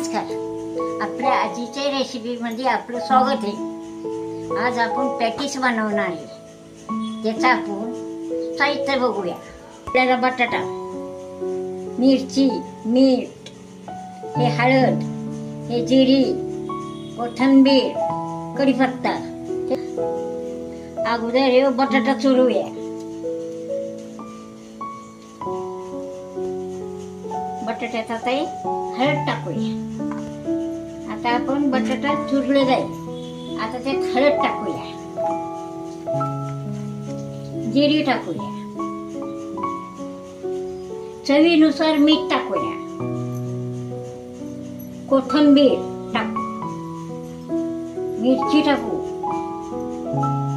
नमस्कार. आपल्या आजीच्या रेसिपी मध्ये आपलं स्वागत आहे. आज आपण पॅटीस बनवणार आहे. त्याचा आपण साहित्य बघूया. आपल्याला बटाटा, मिरची, मीठ, हे हळद, हे जिरी, कोथिंबीर, कढीपत्ता. अगोदर हे बटाटा चुरूया. बटाट्यात आता हळद टाकूया. आता आपण बटाटा चुरलेला आहे. आता त्यात हळद टाकूया, जिरी टाकूया, चवीनुसार मीठ टाकूया, कोथिंबीर टाकू, मिरची टाकू,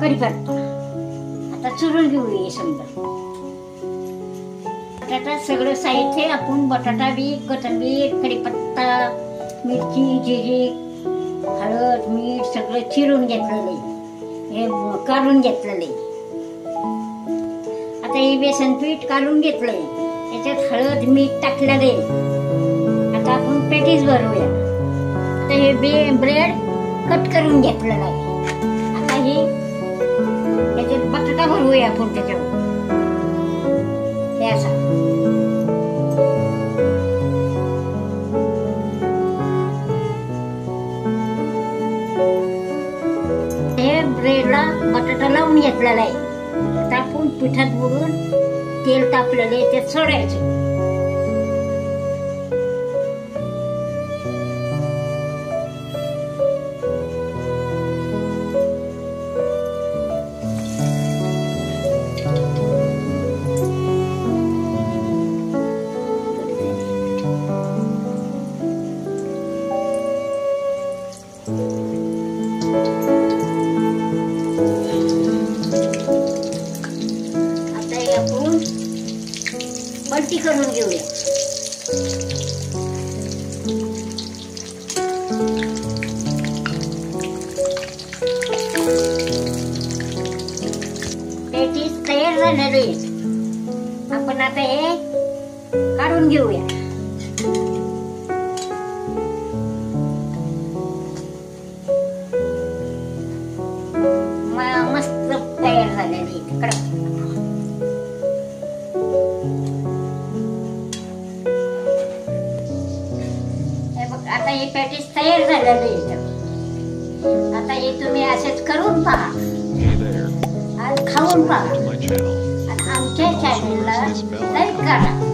कढीपत्ता. आता चुरून घेऊया. समजा बटाटा सगळं साहित्य आपण बटाटा बी, कोथिंबीर, कढीपत्ता, मिरची, जिरी, हळद, मीठ सगळं चिरून घेतलेलं आहे. हे काढून घेतलेलं आहे. आता हे बेसन पीठ काढून घेतलंय. त्याच्यात हळद, मीठ टाकलेलं आहे. आता आपण पॅटीस भरूया. आता हे ब्रेड कट करून घेतलेलं आहे. आता हे त्याच्यात बटाटा भरूया आपण. त्याच्यावर हे असा ब्रेडला बटाटा लावून घेतलेला आहे. आता आपण पिठात बुडून तेल तापलेलं आहे त्यात सोडायचं. पलटी करून घेऊया. पॅटीस तयार झालेले आहेत. आपण आता हे काढून घेऊया. मस्त तयार झालेले आहेत. कडक. आता हे पॅटीस तयार झालेलं आहे. आता हे तुम्ही असेच करून पहा आणि खाऊन पहा. आणि आमच्या चॅनलला लाईक करा.